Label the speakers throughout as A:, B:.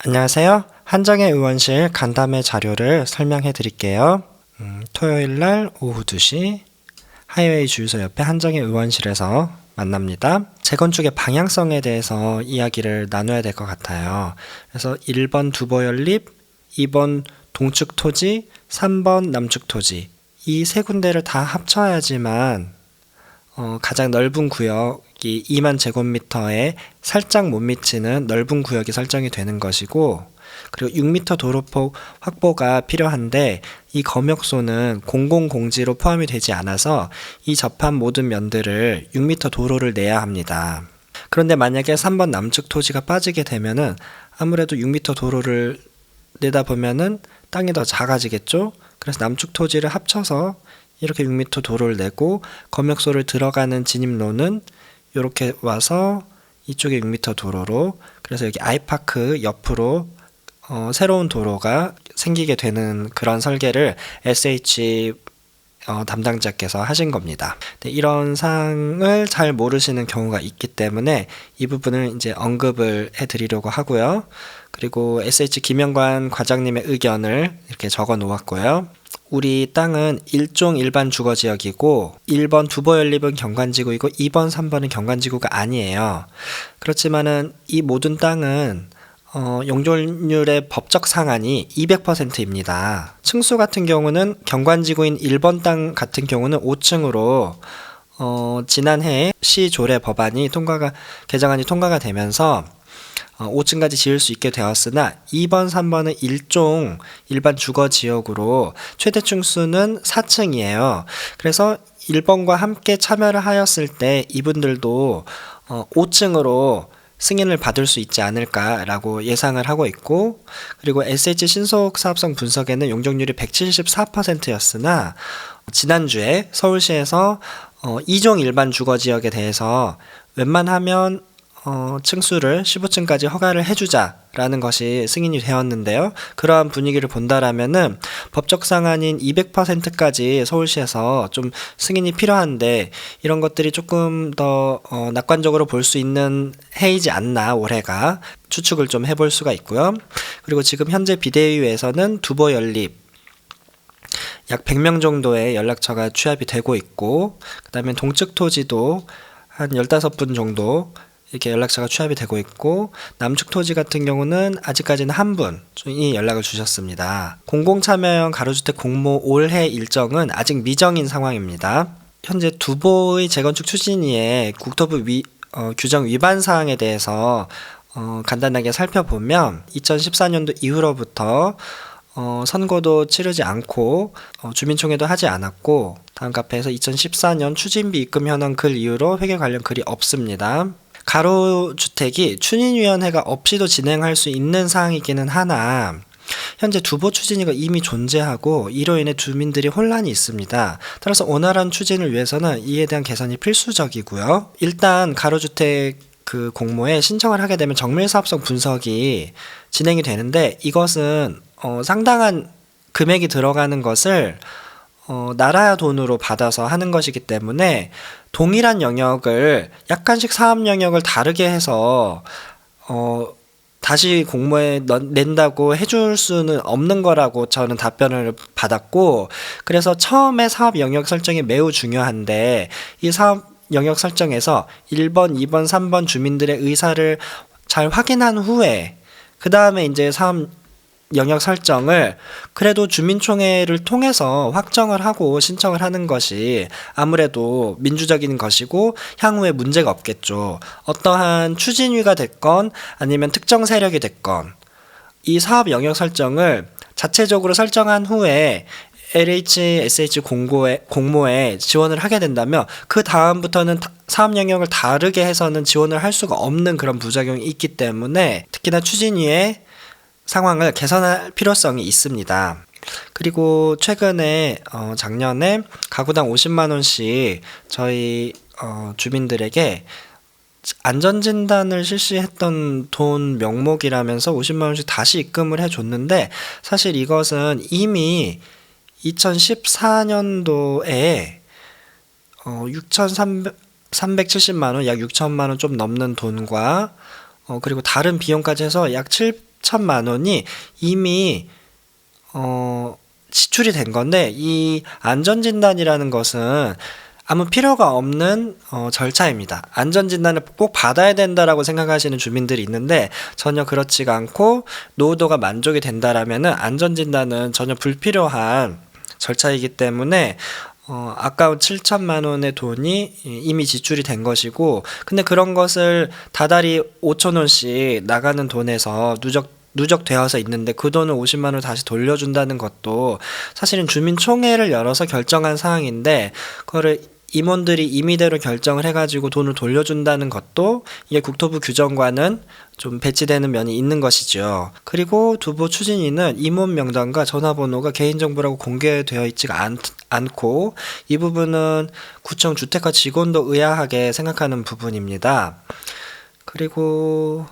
A: 안녕하세요. 한정의 의원실 간담회 자료를 설명해 드릴게요. 토요일 날 오후 2시 하이웨이 주유소 옆에 한정의 의원실에서 만납니다. 재건축의 방향성에 대해서 이야기를 나눠야 될 것 같아요. 그래서 1번 두보연립, 2번 동측 토지, 3번 남측 토지 이 세 군데를 다 합쳐야지만 가장 넓은 구역이 2만 제곱미터에 살짝 못 미치는 넓은 구역이 설정이 되는 것이고, 그리고 6m 도로폭 확보가 필요한데 이 검역소는 공공공지로 포함이 되지 않아서 이 접한 모든 면들을 6m 도로를 내야 합니다. 그런데 만약에 3번 남측 토지가 빠지게 되면은 아무래도 6m 도로를 내다 보면은 땅이 더 작아지겠죠? 그래서 남측 토지를 합쳐서 이렇게 6m 도로를 내고 검역소를 들어가는 진입로는 이렇게 와서 이쪽에 6m 도로로, 그래서 여기 아이파크 옆으로 새로운 도로가 생기게 되는 그런 설계를 SH 담당자께서 하신 겁니다. 이런 사항을 잘 모르시는 경우가 있기 때문에 이 부분을 이제 언급을 해드리려고 하고요. 그리고 SH 김영관 과장님의 의견을 이렇게 적어 놓았고요. 우리 땅은 1종 일반 주거지역이고 1번 두보연립은 경관지구이고 2번 3번은 경관지구가 아니에요. 그렇지만은 이 모든 땅은 용적률의 법적 상한이 200%입니다. 층수 같은 경우는 경관지구인 1번 땅 같은 경우는 5층으로 지난해 시조례 법안이 개정안이 통과가 되면서 5층까지 지을 수 있게 되었으나 2번, 3번은 1종 일반 주거지역으로 최대 층수는 4층이에요. 그래서 1번과 함께 참여를 하였을 때 이분들도 5층으로 승인을 받을 수 있지 않을까라고 예상을 하고 있고, 그리고 SH 신속 사업성 분석에는 용적률이 174%였으나 지난주에 서울시에서 2종 일반 주거지역에 대해서 웬만하면 층수를 15층까지 허가를 해주자라는 것이 승인이 되었는데요. 그러한 분위기를 본다라면은 법적 상한인 200%까지 서울시에서 좀 승인이 필요한데 이런 것들이 조금 더 낙관적으로 볼 수 있는 해이지 않나 올해가 추측을 좀 해볼 수가 있고요. 그리고 지금 현재 비대위에서는 두보연립 약 100명 정도의 연락처가 취합이 되고 있고, 그 다음에 동측 토지도 한 15분 정도 이렇게 연락처가 취합이 되고 있고, 남측 토지 같은 경우는 아직까지는 한 분이 연락을 주셨습니다. 공공참여형 가로주택 공모 올해 일정은 아직 미정인 상황입니다. 현재 두보의 재건축 추진위에 국토부 규정 위반 사항에 대해서 간단하게 살펴보면 2014년도 이후로부터 선거도 치르지 않고 주민총회도 하지 않았고, 다음 카페에서 2014년 추진비 입금 현황 글 이후로 회계 관련 글이 없습니다. 가로주택이 추진위원회가 없이도 진행할 수 있는 사항이기는 하나 현재 두보 추진위가 이미 존재하고 이로 인해 주민들이 혼란이 있습니다. 따라서 원활한 추진을 위해서는 이에 대한 개선이 필수적이고요. 일단 가로주택 공모에 신청을 하게 되면 정밀사업성 분석이 진행이 되는데, 이것은 상당한 금액이 들어가는 것을 나라 돈으로 받아서 하는 것이기 때문에 동일한 영역을 약간씩 사업 영역을 다르게 해서 다시 공모에 낸다고 해줄 수는 없는 거라고 저는 답변을 받았고, 그래서 처음에 사업 영역 설정이 매우 중요한데 이 사업 영역 설정에서 1번, 2번, 3번 주민들의 의사를 잘 확인한 후에 그 다음에 이제 사업 영역 설정을 그래도 주민총회를 통해서 확정을 하고 신청을 하는 것이 아무래도 민주적인 것이고 향후에 문제가 없겠죠. 어떠한 추진위가 됐건 아니면 특정 세력이 됐건 이 사업 영역 설정을 자체적으로 설정한 후에 LH, SH 공모에 지원을 하게 된다면 그 다음부터는 사업 영역을 다르게 해서는 지원을 할 수가 없는 그런 부작용이 있기 때문에 특히나 추진위의 상황을 개선할 필요성이 있습니다. 그리고 최근에 작년에 가구당 50만 원씩 저희 주민들에게 안전진단을 실시했던 돈 명목이라면서 50만 원씩 다시 입금을 해줬는데, 사실 이것은 이미 2014년도에 6,370만 원, 약 6천만 원 좀 넘는 돈과 그리고 다른 비용까지 해서 약 7천만 원이 이미 지출이 된 건데, 이 안전진단이라는 것은 아무 필요가 없는 절차입니다. 안전진단을 꼭 받아야 된다라고 생각하시는 주민들이 있는데 전혀 그렇지가 않고, 노후도가 만족이 된다라면은 안전진단은 전혀 불필요한 절차이기 때문에 아까운 7천만 원의 돈이 이미 지출이 된 것이고, 근데 그런 것을 다달이 5천 원씩 나가는 돈에서 누적되어서 있는데 그 돈을 50만 원을 다시 돌려준다는 것도 사실은 주민총회를 열어서 결정한 사항인데, 그거를 임원들이 임의대로 결정을 해가지고 돈을 돌려준다는 것도 이게 국토부 규정과는 좀 배치되는 면이 있는 것이죠. 그리고 두부 추진위는 임원 명단과 전화번호가 개인정보라고 공개되어 있지가 않고, 이 부분은 구청 주택가 직원도 의아하게 생각하는 부분입니다. 그리고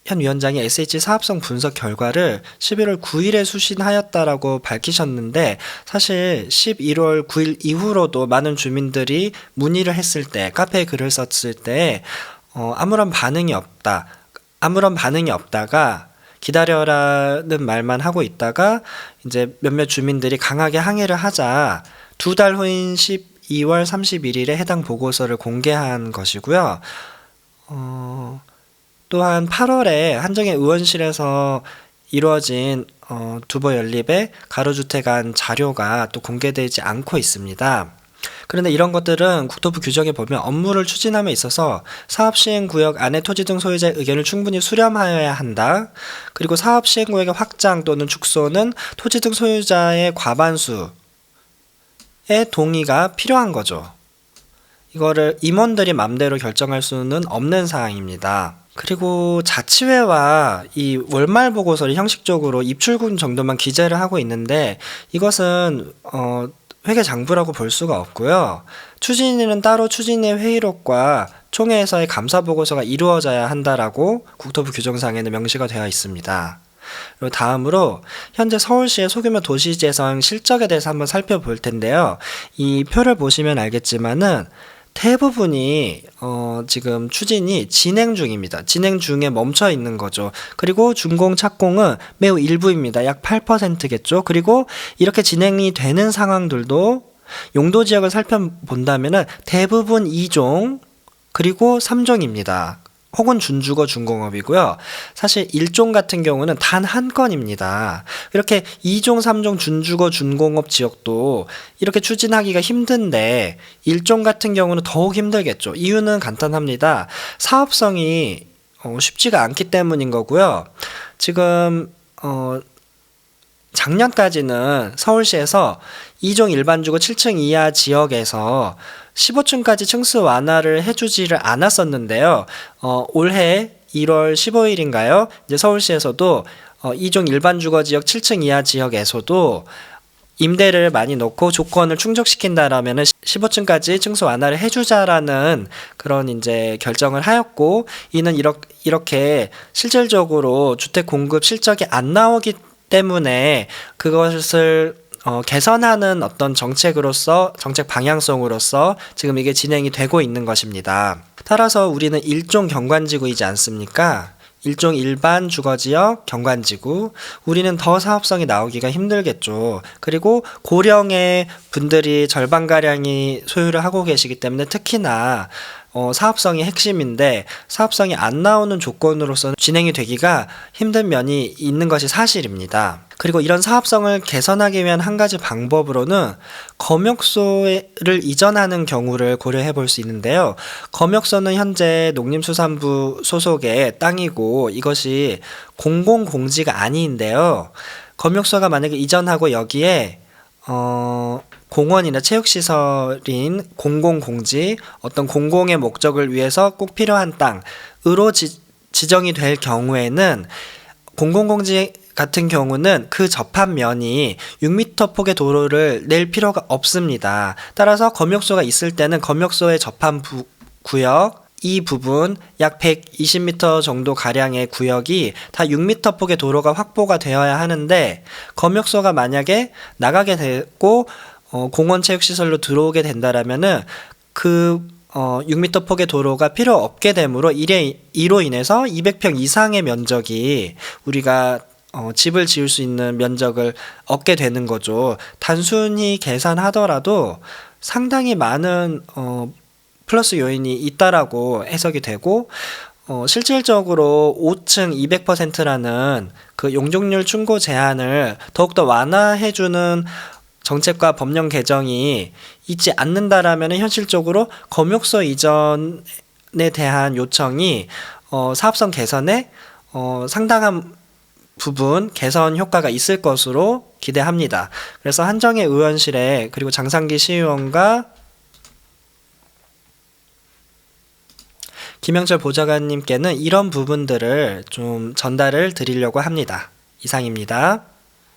A: 현 위원장이 SH 사업성 분석 결과를 11월 9일에 수신하였다라고 밝히셨는데, 사실 11월 9일 이후로도 많은 주민들이 문의를 했을 때, 카페에 글을 썼을 때 아무런 반응이 없다가 기다려라는 말만 하고 있다가 이제 몇몇 주민들이 강하게 항의를 하자 2달 후인 12월 31일에 해당 보고서를 공개한 것이고요. 또한 8월에 한정의 의원실에서 이루어진 두보 연립의 가로주택안 자료가 또 공개되지 않고 있습니다. 그런데 이런 것들은 국토부 규정에 보면 업무를 추진함에 있어서 사업시행구역 안의 토지 등 소유자의 의견을 충분히 수렴하여야 한다. 그리고 사업시행구역의 확장 또는 축소는 토지 등 소유자의 과반수의 동의가 필요한 거죠. 이거를 임원들이 맘대로 결정할 수는 없는 사항입니다. 그리고 자치회와 이 월말 보고서를 형식적으로 입출금 정도만 기재를 하고 있는데, 이것은 회계장부라고 볼 수가 없고요. 추진위는 따로 추진위 회의록과 총회에서의 감사보고서가 이루어져야 한다라고 국토부 규정상에는 명시가 되어 있습니다. 그리고 다음으로 현재 서울시의 소규모 도시재생 실적에 대해서 한번 살펴볼 텐데요. 이 표를 보시면 알겠지만은 대부분이 지금 추진이 진행 중입니다. 진행 중에 멈춰 있는 거죠. 그리고 준공 착공은 매우 일부입니다. 약 8%겠죠. 그리고 이렇게 진행이 되는 상황들도 용도 지역을 살펴본다면은 대부분 2종 그리고 3종입니다. 혹은 준주거 준공업이고요. 사실 1종 같은 경우는 단 한 건입니다. 이렇게 2종, 3종 준주거 준공업 지역도 이렇게 추진하기가 힘든데 1종 같은 경우는 더욱 힘들겠죠. 이유는 간단합니다. 사업성이 쉽지가 않기 때문인 거고요. 지금 작년까지는 서울시에서 2종 일반주거 7층 이하 지역에서 15층까지 층수 완화를 해주지를 않았었는데요. 올해 1월 15일인가요? 이제 서울시에서도 2종 일반주거 지역 7층 이하 지역에서도 임대를 많이 놓고 조건을 충족시킨다라면은 15층까지 층수 완화를 해주자라는 그런 이제 결정을 하였고, 이는 이렇게 실질적으로 주택 공급 실적이 안 나오기 때문에 그것을 개선하는 어떤 정책 방향성으로서 지금 이게 진행이 되고 있는 것입니다. 따라서 우리는 일종 경관지구이지 않습니까? 일종 일반 주거지역 경관지구, 우리는 더 사업성이 나오기가 힘들겠죠. 그리고 고령의 분들이 절반가량이 소유를 하고 계시기 때문에 특히나 사업성이 핵심인데 사업성이 안 나오는 조건으로서는 진행이 되기가 힘든 면이 있는 것이 사실입니다. 그리고 이런 사업성을 개선하기 위한 한 가지 방법으로는 검역소를 이전하는 경우를 고려해 볼 수 있는데요. 검역소는 현재 농림수산부 소속의 땅이고 이것이 공공공지가 아닌데요. 검역소가 만약에 이전하고 여기에 공원이나 체육시설인 공공공지, 어떤 공공의 목적을 위해서 꼭 필요한 땅으로 지정이 될 경우에는 공공공지 같은 경우는 그 접한 면이 6m 폭의 도로를 낼 필요가 없습니다. 따라서 검역소가 있을 때는 검역소에 접한 구역, 이 부분 약 120m 정도 가량의 구역이 다 6m 폭의 도로가 확보가 되어야 하는데, 검역소가 만약에 나가게 되고 공원 체육시설로 들어오게 된다라면은 그 6m 폭의 도로가 필요 없게 되므로 이로 인해서 200평 이상의 면적이 우리가 집을 지을 수 있는 면적을 얻게 되는 거죠. 단순히 계산하더라도 상당히 많은 플러스 요인이 있다라고 해석이 되고, 실질적으로 5층 200%라는 그 용적률 충고 제한을 더욱더 완화해주는 정책과 법령 개정이 있지 않는다라면 현실적으로 검역소 이전에 대한 요청이 사업성 개선에 상당한 부분 개선 효과가 있을 것으로 기대합니다. 그래서 한정혜 의원실에 그리고 장상기 시의원과 김영철 보좌관님께는 이런 부분들을 좀 전달을 드리려고 합니다. 이상입니다.